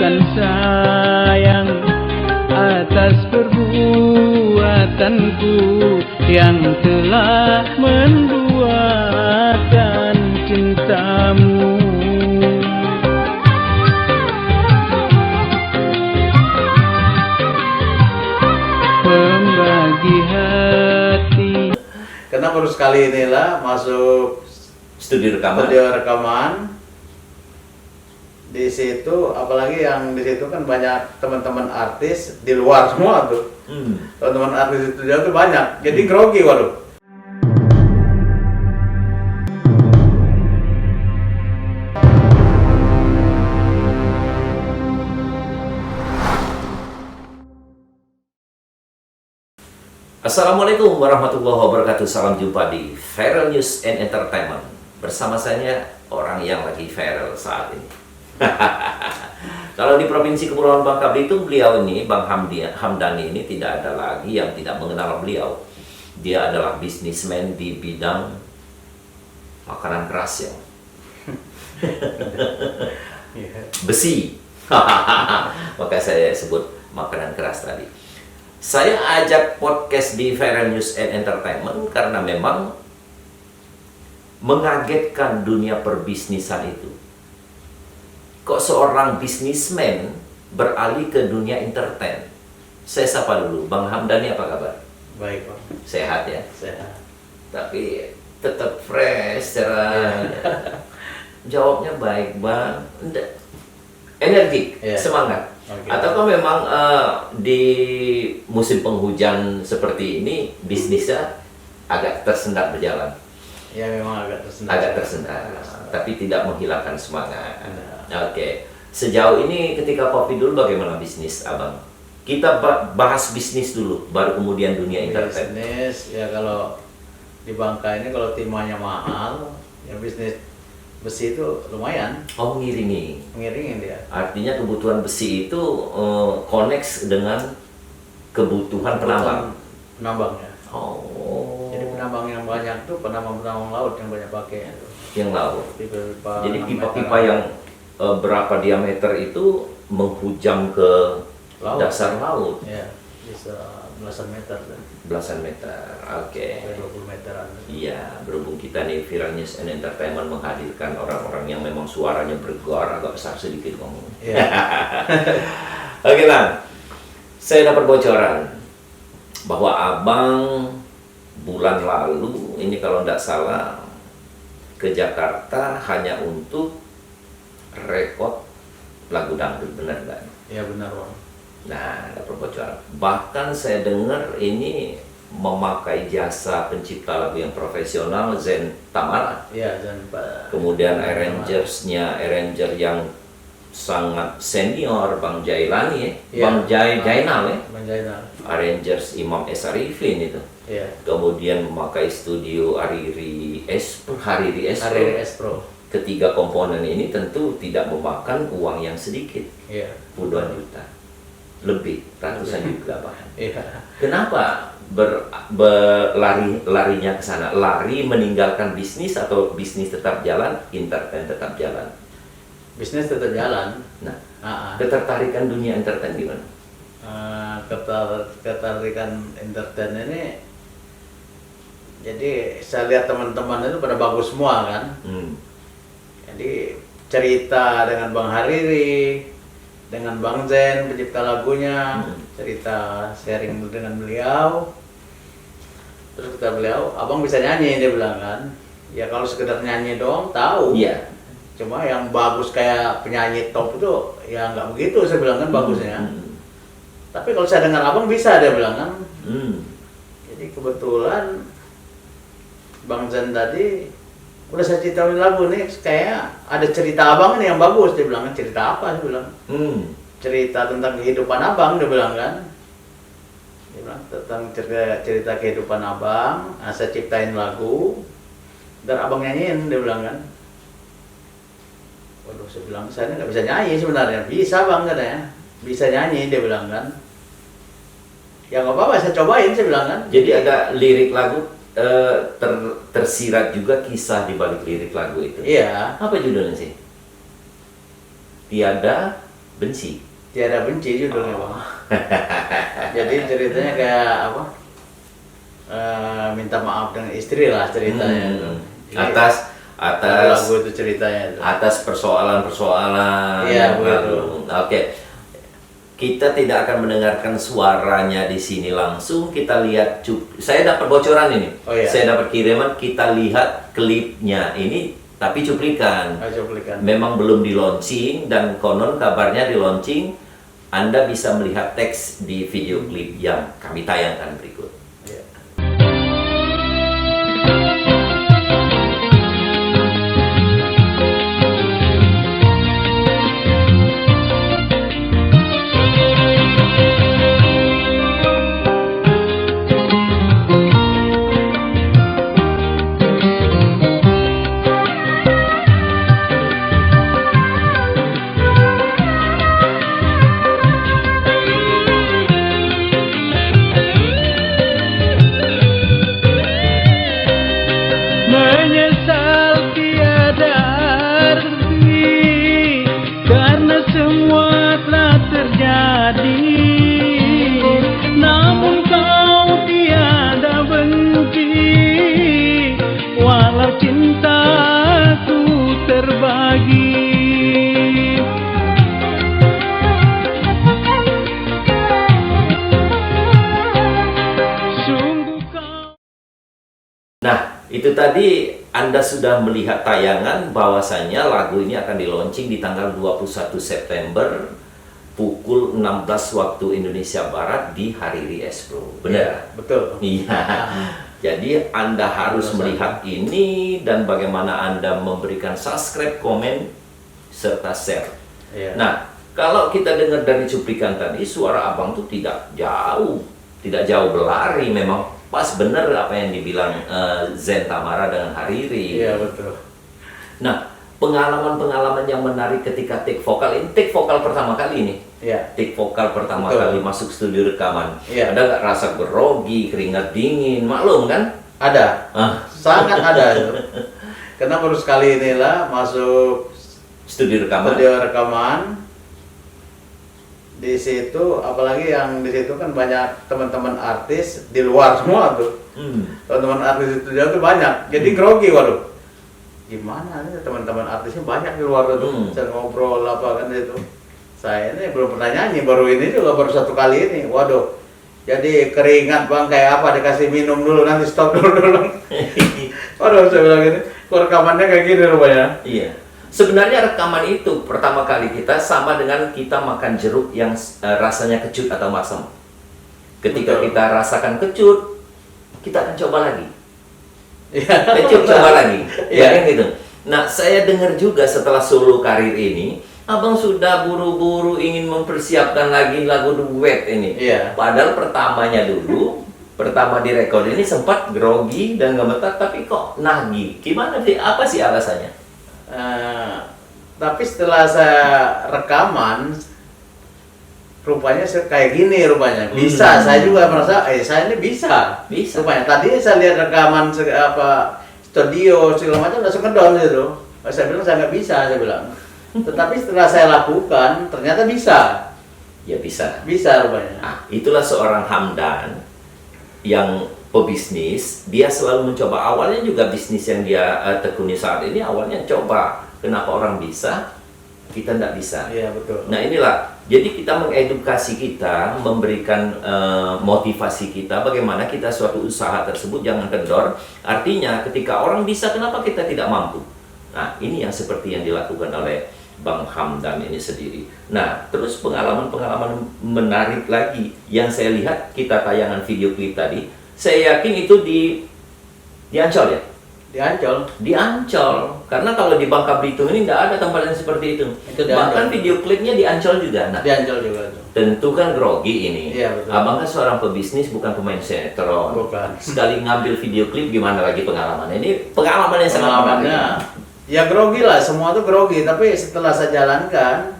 ucapkan sayang atas perbuatanku yang telah menduakan cintamu. Pembagi hati. Karena baru sekali inilah masuk Studio rekaman. Di situ, apalagi yang di situ kan banyak teman-teman artis di luar semua tuh. Teman-teman artis itu dia tuh banyak. Jadi grogi, waduh. Assalamualaikum warahmatullahi wabarakatuh. Salam jumpa di Viral News and Entertainment. Bersama saya orang yang lagi viral saat ini. Kalau di Provinsi Kepulauan Bangka Belitung, beliau ini, Bang Hamdani ini tidak ada lagi yang tidak mengenal beliau. Dia adalah bisnismen di bidang makanan keras ya. Besi. Maka saya sebut makanan keras tadi. Saya ajak podcast di Viral News and Entertainment karena memang mengagetkan dunia perbisnisan itu. Kok seorang bisnismen beralih ke dunia entertain? Saya sapa dulu, Bang Hamdani, apa kabar? Baik, Pak. Sehat ya? Sehat. Tapi tetap fresh, cara jawabnya baik, Bang. Energik, Yeah. semangat. Okay. Ataukah memang di musim penghujan seperti ini bisnisnya agak tersendat berjalan? Ya memang agak tersendat. Agak tersendat, tapi tidak menghilangkan semangat. Oke. Sejauh ini ketika kopi dulu bagaimana bisnis Abang? Kita bahas bisnis dulu, baru kemudian dunia entertain. Bisnis, ya kalau di Bangka ini kalau timahnya mahal, ya bisnis besi itu lumayan. Oh, mengiringi. Mengiringin dia. Artinya kebutuhan besi itu connect dengan kebutuhan penambang. Penambangnya. Oh. Jadi penambang yang banyak tuh penambang laut yang banyak pakai itu. Yang laut. Pipa-pipa Jadi 6 pipa-pipa meteran. yang berapa diameter itu menghujam ke Laut. dasar laut. Ya, bisa belasan meter kan. Belasan meter. Oke. Sampai 20 meteran. Iya, berhubung kita nih Viral News and Entertainment menghadirkan orang-orang yang memang suaranya bergor agak besar sedikit ngomong. Iya. Oke Bang, saya dapat bocoran bahwa Abang bulan lalu ini kalau tidak salah ke Jakarta hanya untuk rekod lagu dangdut, benar nggak? Iya benar, Bang. Nah, dapat bocoran. Bahkan saya dengar ini memakai jasa pencipta lagu yang profesional, Zen Tamara. Iya, dan Pak. Kemudian arranger yang sangat senior, Bang Jailani Ya. Bang Jainal ya. Bang Jainal. Arrangers Imam S. Arifin itu. Iya. Kemudian memakai studio Hariri S Pro. Hariri S Pro. Ketiga komponen ini tentu tidak memakan uang yang sedikit, Iya. puluhan juta, lebih ratusan juta bahkan. Iya. Kenapa larinya ke sana? Lari meninggalkan bisnis atau bisnis tetap jalan, entertain tetap jalan? Bisnis tetap jalan. Nah, Ah, ah. ketertarikan dunia entertain gimana? Ketertarikan entertain ini, jadi saya lihat teman-teman itu pada bagus semua kan. Jadi cerita dengan Bang Hariri, dengan Bang Zen pencipta lagunya, cerita sharing dengan beliau. Terus kata beliau, abang bisa nyanyi, dia bilang kan. Ya kalau sekedar nyanyi doang tahu. Iya. Cuma yang bagus kayak penyanyi top itu ya nggak begitu, saya bilang kan bagusnya. Tapi kalau saya dengar abang bisa, dia bilang kan. Jadi kebetulan Bang Zen tadi udah saya ceritain lagu nih, kayak ada cerita abang ini yang bagus, dia bilang kan. Cerita apa? Dia bilang cerita tentang kehidupan abang, dia bilang kan. Dia bilang tentang cerita kehidupan abang. Nah, saya ciptain lagu dan abang nyanyiin, dia bilang kan. Waduh, saya bilang saya nggak bisa nyanyi sebenarnya. Bisa bang katanya, bisa nyanyi, dia bilang kan. Ya nggak apa-apa, saya cobain, saya bilang kan. Jadi ada lirik lagu, tersirat juga kisah di balik lirik lagu itu. Iya. Apa judulnya sih? Tiada benci. Tiada benci judulnya bang. Jadi ceritanya kayak apa? Minta maaf dengan istri lah ceritanya. Jadi, atas lagu itu ceritanya itu. atas persoalan-persoalan Iya, yang begitu. lalu. Oke. Kita tidak akan mendengarkan suaranya di sini langsung. Kita lihat saya dapat bocoran ini. Oh, iya. Saya dapat kiriman, kita lihat klipnya ini tapi cuplikan. Cuplikan. Memang belum di launching dan konon kabarnya di launching. Anda bisa melihat teks di video klip yang kami tayangkan berikut. Iya. Menyesal tiada arti karena semua telah terjadi. Namun kau tiada benci walau cintaku terbagi. Sungguh kau. Nah, itu tadi Anda sudah melihat tayangan bahwasanya lagu ini akan di launching di tanggal 21 September pukul 16 waktu Indonesia Barat di Hariri Expo. Iya, Benar? betul. Iya. Jadi Anda harus melihat ini dan bagaimana Anda memberikan subscribe, komen, serta share. Iya. Nah, kalau kita dengar dari cuplikan tadi, suara abang tuh tidak jauh berlari, memang pas bener apa yang dibilang Zen Tamara dengan Hariri. Iya, betul. Nah, pengalaman-pengalaman yang menarik ketika take vokal, ini take vokal pertama kali ini. Iya. Take vokal pertama Betul. kali masuk studio rekaman. Iya. Ada nggak rasa grogi, keringat dingin, maklum kan? Ada. Ah, Sangat ada itu. Karena baru sekali inilah masuk studio rekaman. studio rekaman. Di situ apalagi yang di situ kan banyak teman-teman artis di luar semua tuh. Teman-teman artis itu tuh banyak. Jadi grogi, waduh. Gimana nih teman-teman artisnya banyak di luar tuh. Saya ngobrol apa kan itu. Saya ini belum pernah nyanyi, baru ini juga baru satu kali ini. Waduh. Jadi keringat bang kayak apa, dikasih minum dulu nanti stop dulu. Waduh, saya bilang gini, kok rekamannya kayak gini rupanya. Iya. Sebenarnya rekaman itu pertama kali kita sama dengan kita makan jeruk yang rasanya kecut atau masam. Ketika Betul. kita rasakan kecut, kita akan coba lagi. Iya. Kecut coba lagi. Iya. Ya kan gitu. Nah, saya dengar juga setelah solo karir ini, abang sudah buru-buru ingin mempersiapkan lagi lagu duet ini. Iya. Padahal pertama direkod ini sempat grogi dan gemetar, tapi kok nagih. Gimana sih? Apa sih alasannya? Tapi setelah saya rekaman, rupanya kayak gini rupanya. Bisa, saya juga merasa, saya ini bisa. Bisa. Rupanya tadi saya lihat rekaman studio segala macam langsung ngedon gitu. Saya bilang saya nggak bisa, saya bilang. Tetapi setelah saya lakukan, ternyata bisa. Ya bisa. Bisa rupanya. Nah, itulah seorang Hamdan yang pebisnis. Dia selalu mencoba. Awalnya juga bisnis yang dia tekuni saat ini awalnya coba. Kenapa orang bisa, kita tidak bisa. Iya, betul. Nah inilah, jadi kita mengedukasi kita, memberikan motivasi kita bagaimana kita suatu usaha tersebut jangan kendor. Artinya ketika orang bisa, kenapa kita tidak mampu? Nah ini yang seperti yang dilakukan oleh Bang Hamdan ini sendiri. Nah terus pengalaman-pengalaman menarik lagi yang saya lihat, kita tayangan video klip tadi, saya yakin itu di Ancol ya? Di Ancol. Di Ancol, karena kalau di Bangka Belitung ini tidak ada tempat yang seperti itu. Itu di Bahkan Ancol. video klipnya di Ancol juga. Nah, Di Ancol juga tuh. tentu kan grogi ini. Iya, betul. Abang kan seorang pebisnis, bukan pemain sinetron. Bukan. Sekali ngambil video klip, gimana lagi pengalamannya? Ini pengalaman yang sangat Pengalamannya, menarik. ya grogi lah, semua tuh grogi. Tapi setelah saya jalankan,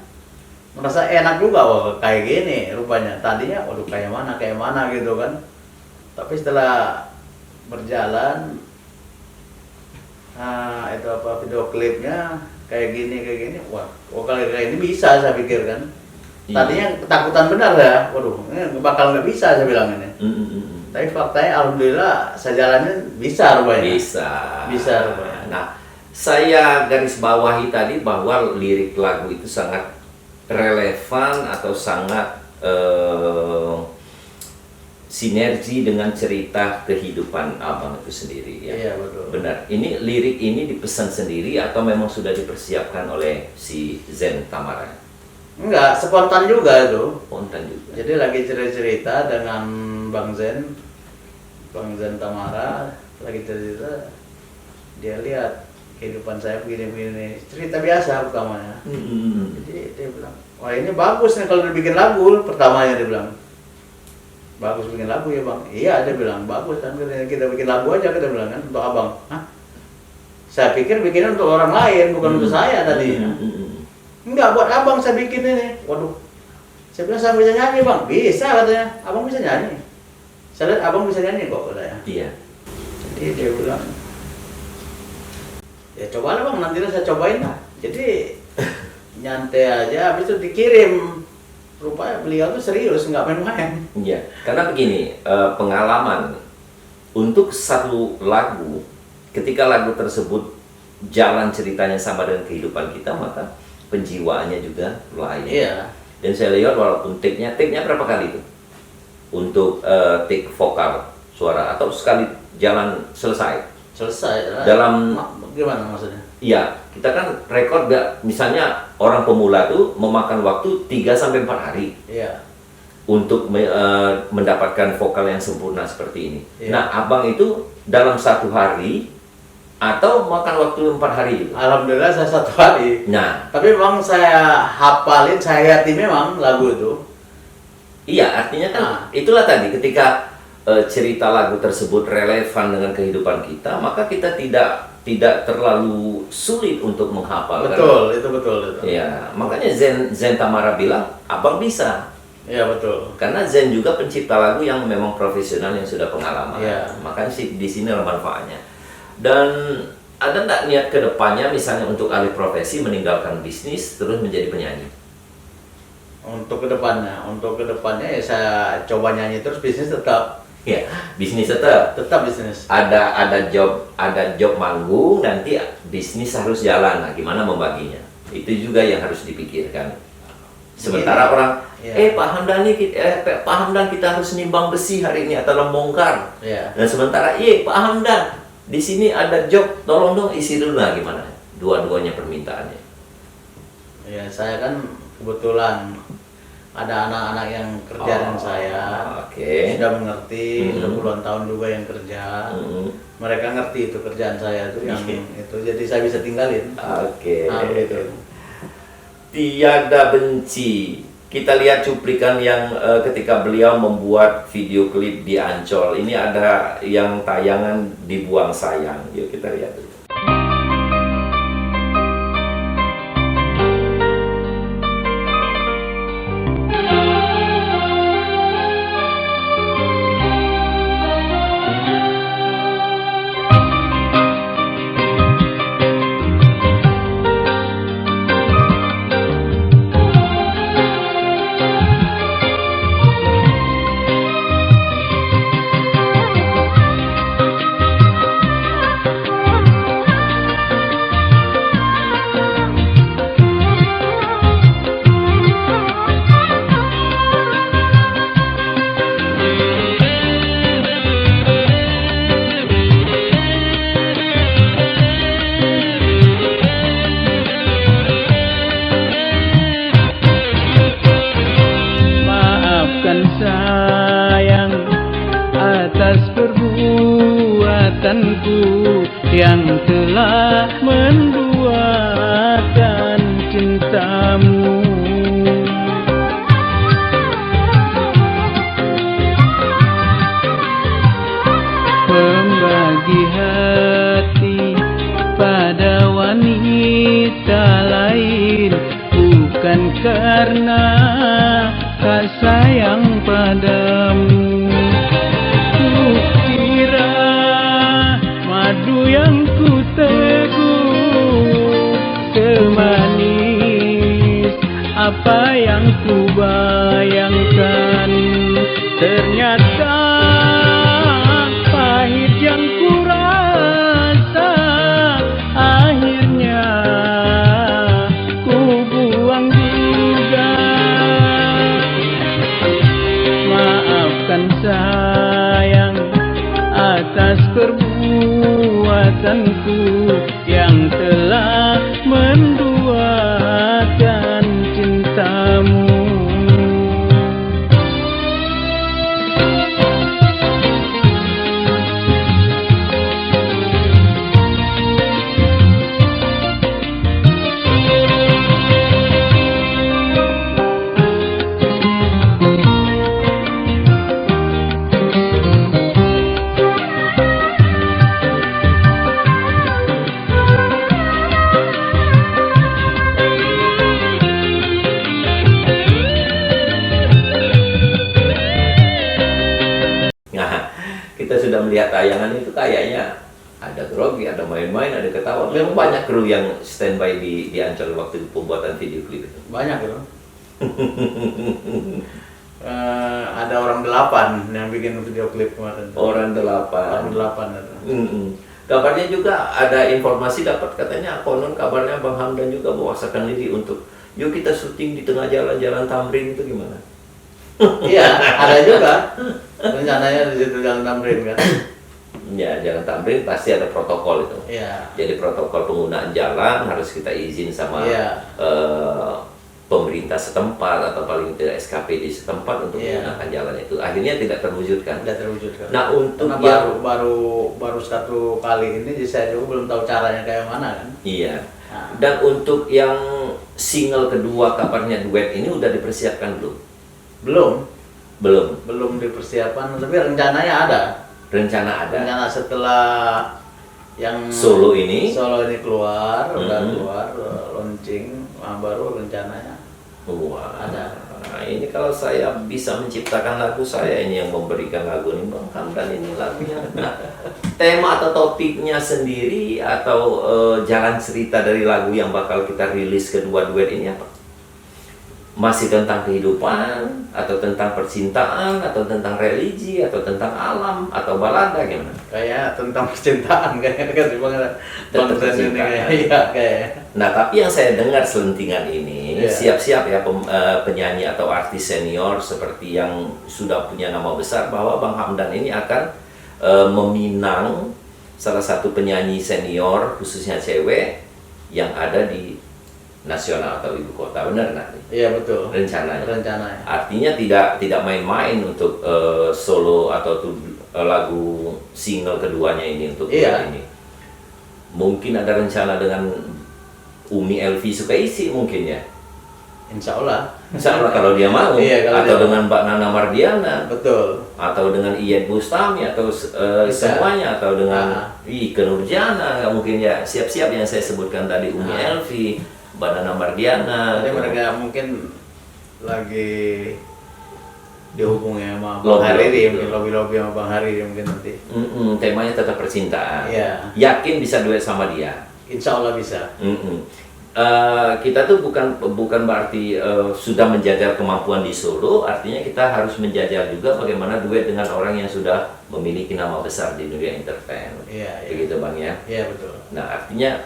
merasa enak juga, wah kayak gini rupanya. Tadinya, waduh kayak mana gitu kan. Tapi setelah berjalan, itu apa video klipnya kayak gini, wah, kayak ini bisa saya pikir kan. Tadinya ketakutan benar ya, waduh, ini bakal nggak bisa saya bilang ini. Tapi faktanya alhamdulillah saya jalanin bisa rupanya. Bisa rupanya. Nah, saya garis bawahi tadi bahwa lirik lagu itu sangat relevan atau sangat sinergi dengan cerita kehidupan abang itu sendiri ya. Iya betul. Benar. Ini lirik ini dipesan sendiri atau memang sudah dipersiapkan oleh si Zen Tamara? Enggak, spontan juga itu. Spontan juga. Jadi lagi cerita dengan Bang Zen Tamara, lagi cerita, dia lihat kehidupan saya begini-begini, cerita biasa pertamanya. Jadi dia bilang, wah ini bagus nih kalau dibikin lagu. Pertamanya dia bilang, bagus bikin lagu ya bang. Iya dia bilang bagus kan, kita bikin lagu aja, kita bilang kan untuk abang. Hah? Saya pikir bikinnya untuk orang lain, bukan untuk saya tadi. Enggak, buat abang saya bikin ini. Waduh, saya bilang saya bisa nyanyi bang. Bisa katanya, abang bisa nyanyi. Saya lihat abang bisa nyanyi kok katanya. Iya. Jadi dia bilang, ya cobalah bang, nanti saya cobain lah. Jadi nyantai aja, habis itu dikirim. Rupanya beliau tuh serius, nggak main-main. Iya, karena begini, pengalaman untuk satu lagu, ketika lagu tersebut jalan ceritanya sama dengan kehidupan kita, maka penjiwaannya juga lain. Iya. Dan saya lihat walaupun take-nya berapa kali itu? Untuk take vokal suara atau sekali jalan selesai? Selesai. Dalam gimana maksudnya? Iya, kita kan rekor gak, misalnya orang pemula tuh memakan waktu 3-4 hari. Iya. Untuk mendapatkan vokal yang sempurna seperti ini. Iya. Nah, abang itu dalam 1 hari atau makan waktu 4 hari juga? Alhamdulillah saya 1 hari. Nah, Tapi memang saya hafalin, saya hati memang lagu itu. iya artinya kan itulah tadi ketika cerita lagu tersebut relevan dengan kehidupan kita, maka kita tidak terlalu sulit untuk menghafal. Betul, itu betul itu. Ya, makanya Zen Tamara bilang, abang bisa. Iya betul. Karena Zen juga pencipta lagu yang memang profesional yang sudah pengalaman. Iya. Makanya di sini manfaatnya. Dan ada nggak niat ke depannya misalnya untuk alih profesi meninggalkan bisnis terus menjadi penyanyi? Untuk kedepannya ya saya coba nyanyi terus, bisnis tetap Ya, bisnis tetap. bisnis. Ada job manggung, nanti bisnis harus jalan. Nah, gimana membaginya? Itu juga yang harus dipikirkan. Sementara orang, Pak Hamdan kita harus nimbang besi hari ini atau membongkar. Iya. Dan sementara, Pak Hamdan di sini ada job, tolong dong isi dulu. Nah, gimana? Dua-duanya permintaannya. Ya saya kan kebetulan ada anak-anak yang kerja dengan saya. Oke. Sudah mengerti, sudah puluhan tahun juga yang kerja. Mereka ngerti itu kerjaan saya itu yang itu, jadi saya bisa tinggalin. Oke. Nah, begitu. Tiada benci. Kita lihat cuplikan yang ketika beliau membuat video klip di Ancol. Ini ada yang tayangan Dibuang Sayang. Yuk kita lihat dulu. Yang telah menduakan cintamu. Membagi hati pada wanita lain bukan karena tak sayang padamu. Madu yang ku teguk semanis apa yang ku bayangkan. Ternyata pahit yang ku rasa, akhirnya ku buang juga. Maafkan sayang atas perbuatanku yang telah menduakan cintamu. Kita sudah melihat tayangan itu kayaknya ada grogi, ada main-main, ada ketawa. Memang banyak kru yang standby di Ancol waktu pembuatan video klip itu. Banyak ya. Ada orang 8 yang bikin video klip kemarin. Orang 8. Orang 8 ada. Kabarnya juga ada informasi dapat katanya konon kabarnya Bang Hamdan juga memaksakan diri untuk yuk kita syuting di tengah jalan-jalan Tamrin, itu gimana? Iya, ada juga. Rencananya di situ Jalan Tamrin kan. Ya, Jalan Tamrin pasti ada protokol itu. Iya. Jadi protokol penggunaan jalan harus kita izin sama Iya. pemerintah setempat atau paling tidak SKPD setempat untuk Iya. menggunakan jalan itu. Akhirnya tidak terwujudkan. Tidak terwujudkan. Nah, untuk karena yang baru satu kali ini, jadi saya juga belum tahu caranya kayak mana kan. iya. Nah. Dan untuk yang single kedua kabarnya duet ini udah dipersiapkan belum? Belum dipersiapkan, tapi rencananya ada. Rencana ada. Rencana setelah yang Solo ini keluar, udah keluar launching, baru rencananya wah, ada. Nah, ini kalau saya bisa menciptakan lagu, saya ini yang memberikan lagu ini, Bang Hamdan ini lagunya. Nah, tema atau topiknya sendiri atau jalan cerita dari lagu yang bakal kita rilis kedua duet ini apa? Masih tentang kehidupan, atau tentang percintaan, atau tentang religi, atau tentang alam, atau balada gimana? Kayak tentang percintaan kayaknya kan Tentang bang Zen ini percintaan. iya kayak. Nah, tapi yang saya dengar selentingan ini, Iya. siap-siap ya penyanyi atau artis senior seperti yang sudah punya nama besar, bahwa Bang Hamdan ini akan meminang salah satu penyanyi senior, khususnya cewek, yang ada di nasional atau ibu kota, benar nggak? Iya betul. Rencananya. Rencananya. Artinya tidak main-main untuk solo atau lagu single keduanya ini untuk Iya. ini. Mungkin ada rencana dengan Umi Elvi Sukaisi mungkin ya. Insya Allah. Insya Allah kalau dia mau, Iya, kalau atau dia dengan Mbak Nana Mardiana, Betul. atau dengan Iyeth Bustami, atau semuanya, atau dengan Ikke Nurjana, nggak mungkin ya. Siap-siap yang saya sebutkan tadi, Umi Elvi, Mbak Nana Mardiana. Jadi mereka mungkin lagi dihubungi sama Bang Lobby-lobby Hariri, itu. mungkin lobby sama Bang Hariri mungkin nanti. Temanya tetap percintaan. Iya. Yakin bisa duet sama dia. Insya Allah bisa. Kita tuh bukan berarti sudah menjajal kemampuan di Solo, artinya kita harus menjajal juga bagaimana duet dengan orang yang sudah memiliki nama besar di dunia entertain. Iya, iya. Begitu Bang ya. Iya betul. Nah, artinya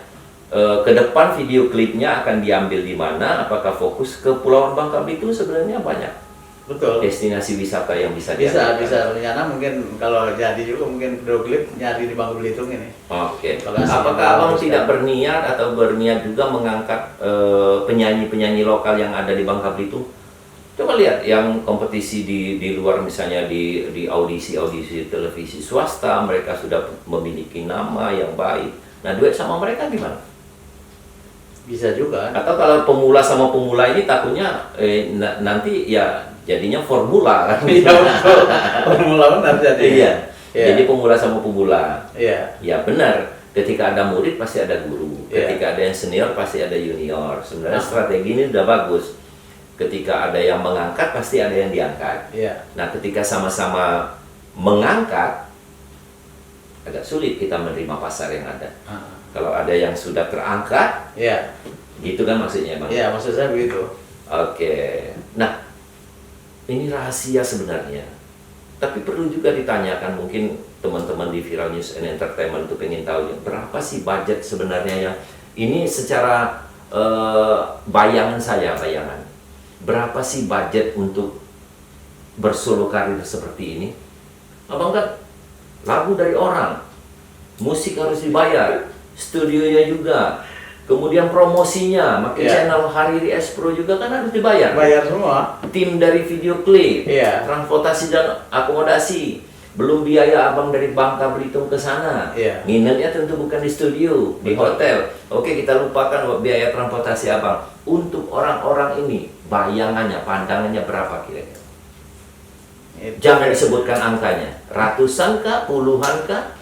ke depan video klipnya akan diambil di mana? Apakah fokus ke Pulauan Bangka Belitung? Sebenarnya banyak Betul. destinasi wisata yang bisa Bisa diambil. rencana mungkin kalau jadi juga mungkin video klip nyari di Bangka Belitung ini. Oke. Kalau hasilnya Apakah Abang bagus, tidak kan? berniat atau berniat juga mengangkat penyanyi-penyanyi lokal yang ada di Bangka Belitung? Coba lihat yang kompetisi di luar, misalnya di audisi televisi swasta, mereka sudah memiliki nama yang baik. Nah, duet sama mereka gimana? Bisa juga. Atau kalau pemula sama pemula ini takutnya nanti ya jadinya formula kan? Iya betul. Formula benar jadi. Iya. Iya. Jadi pemula sama pemula. Iya. Ya benar. Ketika ada murid pasti ada guru. Iya. Ketika ada yang senior pasti ada junior. Sebenarnya Nah. strategi ini udah bagus. Ketika ada yang mengangkat pasti ada yang diangkat. Iya. Nah, ketika sama-sama mengangkat agak sulit kita menerima pasar yang ada. Kalau ada yang sudah terangkat, Iya. gitu kan maksudnya Bang? Iya, maksud saya begitu. Oke. Nah, ini rahasia sebenarnya. Tapi perlu juga ditanyakan, mungkin teman-teman di Viral News and Entertainment itu pengen tahu berapa sih budget sebenarnya yang ini secara bayangan saya, berapa sih budget untuk bersolo karir seperti ini? Abang kan lagu dari orang, musik harus dibayar, studionya juga, kemudian promosinya, makin channel Hariri S Pro juga kan harus dibayar. Bayar semua. Tim dari video klip, Iya. transportasi dan akomodasi, belum biaya abang dari Bangka Belitung ke sana. Iya. Nginepnya tentu bukan di studio, di hotel. Oke, kita lupakan biaya transportasi abang. Untuk orang-orang ini, bayangannya, pandangannya berapa kira-kira? Jangan disebutkan angkanya, ratusan kah, puluhan kah,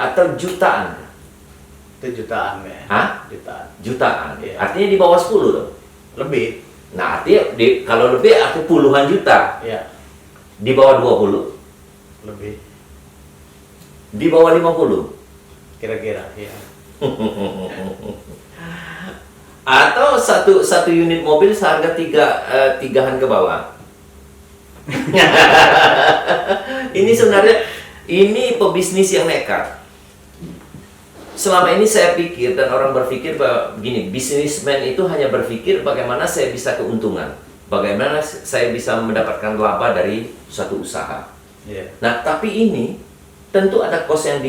atau jutaan kah? Itu jutaan ya. Hah? Jutaan. Jutaan. Iya. Artinya di bawah 10 loh. Lebih. Nah, artinya kalau lebih artinya puluhan juta. Ya. Di bawah 20. Lebih. Di bawah 50. Kira-kira, ya. Atau satu unit mobil seharga tigaan ke bawah. Ini sebenarnya ini pebisnis yang nekat. Selama ini saya pikir dan orang berpikir bahwa begini, bisnismen itu hanya berpikir bagaimana saya bisa keuntungan, bagaimana saya bisa mendapatkan laba dari suatu usaha. Iya. Nah, tapi ini tentu ada kos yang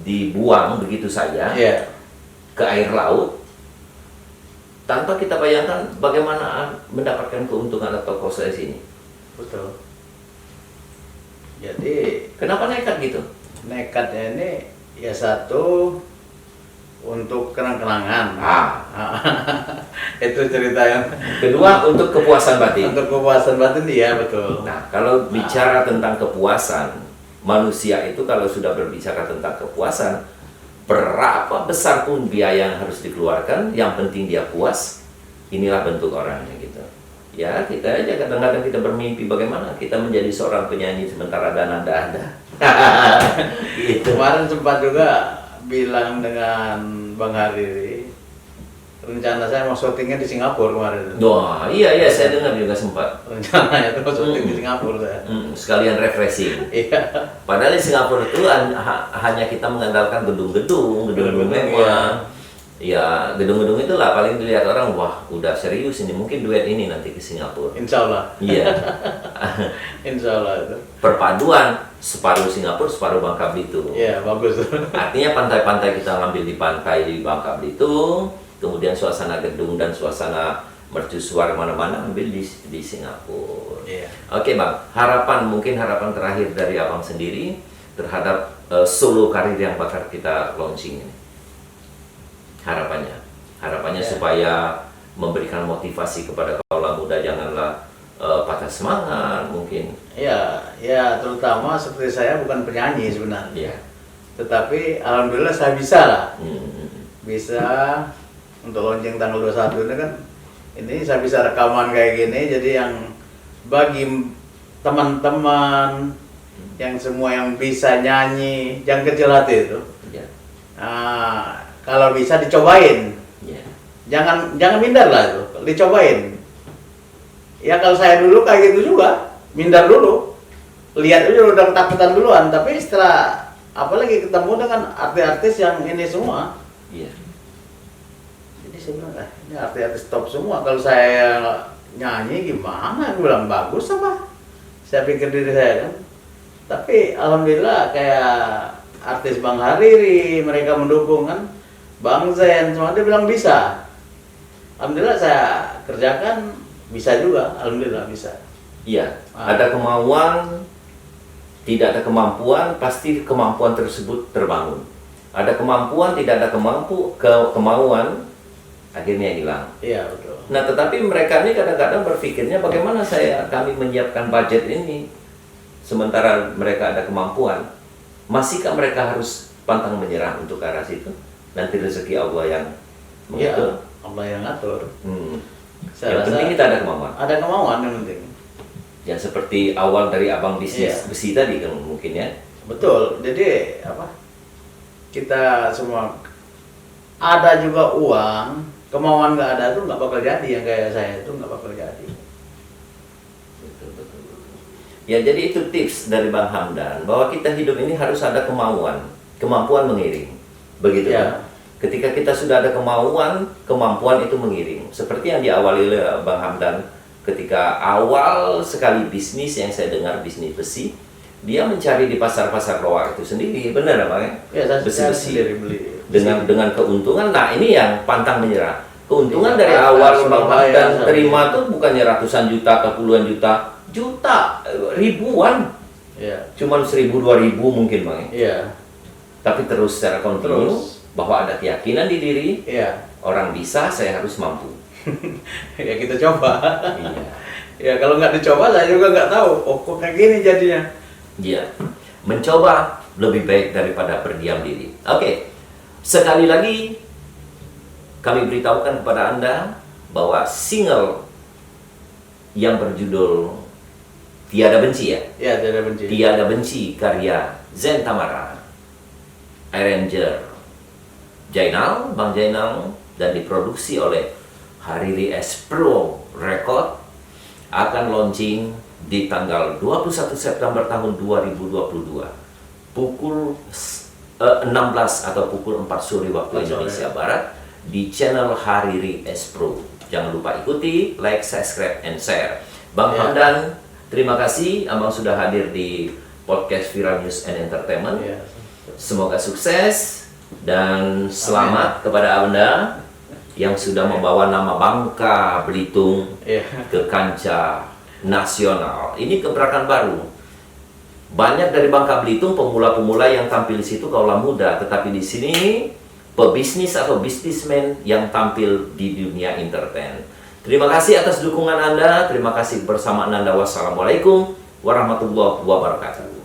dibuang begitu saja Iya. ke air laut tanpa kita bayangkan bagaimana mendapatkan keuntungan atau kos dari sini. Betul. Jadi Kenapa nekat gitu? nekatnya ini ya satu untuk kenang-kenangan. Itu cerita yang Kedua, untuk kepuasan batin. untuk kepuasan batin, iya betul. Nah, kalau bicara tentang kepuasan, manusia itu kalau sudah berbicara tentang kepuasan, berapa besar pun biaya yang harus dikeluarkan, yang penting dia puas. Inilah bentuk orangnya gitu. Ya, kita aja kadang-kadang kita bermimpi bagaimana kita menjadi seorang penyanyi sementara dana tidak ada. Gitu. Kemarin sempat juga bilang dengan Bang Hariri, rencana saya mau syutingnya di Singapura kemarin. Wah, iya saya dengar juga sempat. Rencananya itu mau syuting di Singapura saya. Sekalian refreshing. Iya. Padahal di Singapura itu hanya kita mengandalkan gedung-gedung mewah. Ya, gedung-gedung itulah paling dilihat orang, wah udah serius ini, mungkin duet ini nanti ke Singapura. Insya Allah. Iya. Insya Allah itu. Perpaduan separuh Singapura, separuh Bangka Belitung. Iya, bagus. Artinya pantai-pantai kita ngambil di pantai di Bangka Belitung, kemudian suasana gedung dan suasana mercusuar mana-mana ambil di Singapura. Iya. Oke Bang, mungkin harapan terakhir dari Abang sendiri terhadap solo karir yang bakal kita launching ini. Harapannya supaya memberikan motivasi kepada kaula muda, janganlah patah semangat mungkin. Ya, terutama seperti saya bukan penyanyi sebenarnya. Ya. Tetapi alhamdulillah saya bisa lah. Hmm. Bisa untuk launching tanggal 21 ini kan, ini saya bisa rekaman kayak gini, jadi yang bagi teman-teman yang semua yang bisa nyanyi, yang kecil hati itu, Ya. kalau bisa dicobain, Ya. jangan minder lah itu, dicobain. Ya kalau saya dulu kayak gitu juga, minder dulu, lihat aja udah ketakutan duluan, tapi setelah apalagi ketemu dengan artis-artis yang ini semua, Iya. jadi saya bilang, ini artis-artis top semua, kalau saya nyanyi gimana? Aku bilang bagus apa? Saya pikir diri saya kan, tapi alhamdulillah kayak artis Bang Hariri, mereka mendukung kan, Bang Zen, semua dia bilang bisa. Alhamdulillah saya kerjakan, bisa juga, alhamdulillah bisa. Iya, ada kemauan, tidak ada kemampuan, pasti kemampuan tersebut terbangun. Ada kemampuan, tidak ada kemauan, akhirnya hilang. Iya betul. Nah, tetapi mereka ini kadang-kadang berpikirnya bagaimana kami menyiapkan budget ini, sementara mereka ada kemampuan. Masihkah mereka harus pantang menyerah untuk ke arah situ? Nanti rezeki Allah yang Iya, mengatur. Allah yang ngatur. Saya Yang rasa penting kita ada kemampuan. ada kemauan yang penting. Ya seperti awal dari abang bisnis Iya. besi tadi kan mungkin ya. Betul. Jadi apa? Kita semua ada juga uang, kemauan nggak ada tuh nggak bakal jadi, yang kayak saya itu nggak bakal jadi. Betul. Ya, jadi itu tips dari Bang Hamdan bahwa kita hidup ini harus ada kemampuan mengiring. Begitu Ya. kan? Ketika kita sudah ada kemampuan itu mengiring. Seperti yang diawali oleh Bang Hamdan ketika awal sekali bisnis yang saya dengar, bisnis besi, dia mencari di pasar-pasar loak itu sendiri, benar Bang ya? Ya, saya Besi-besi. sendiri beli. Dengan keuntungan. Nah, ini yang pantang menyerah. Keuntungan Iya, dari Pak, awal Surabaya, Bang Hamdan saya terima tuh bukannya ratusan juta atau puluhan juta, ribuan. Iya. Cuman 1.000 2.000 mungkin Bang ya. Iya. Tapi terus secara kontinu Terus. bahwa ada keyakinan di diri, Iya. orang bisa, saya harus mampu. Ya kita coba. Iya. Ya kalau nggak dicoba saya juga nggak tahu. Oh kok kayak gini jadinya. Iya. Mencoba lebih baik daripada berdiam diri. Oke. Sekali lagi kami beritahukan kepada Anda bahwa single yang berjudul Tiada Benci ya. Ya tidak benci. Tiada Benci karya Zen Tamara, arranger Jainal, Bang Jainal, dan diproduksi oleh Hariri S Pro Record, akan launching di tanggal 21 September tahun 2022 pukul 16 atau pukul 4 sore waktu 4 sore. Indonesia Barat di channel Hariri S Pro. Jangan lupa ikuti, like, subscribe, and share. Bang Ya. Hamdan, terima kasih Abang sudah hadir di podcast Viral News and Entertainment. Ya. Semoga sukses dan selamat kepada Anda yang sudah membawa nama Bangka Belitung Iya. ke kancah nasional. Ini gebrakan baru. Banyak dari Bangka Belitung pemula-pemula yang tampil di situ kaulah muda, tetapi di sini pebisnis atau bisnismen yang tampil di dunia entertain. Terima kasih atas dukungan Anda. Terima kasih bersama Anda. Wassalamualaikum warahmatullahi wabarakatuh.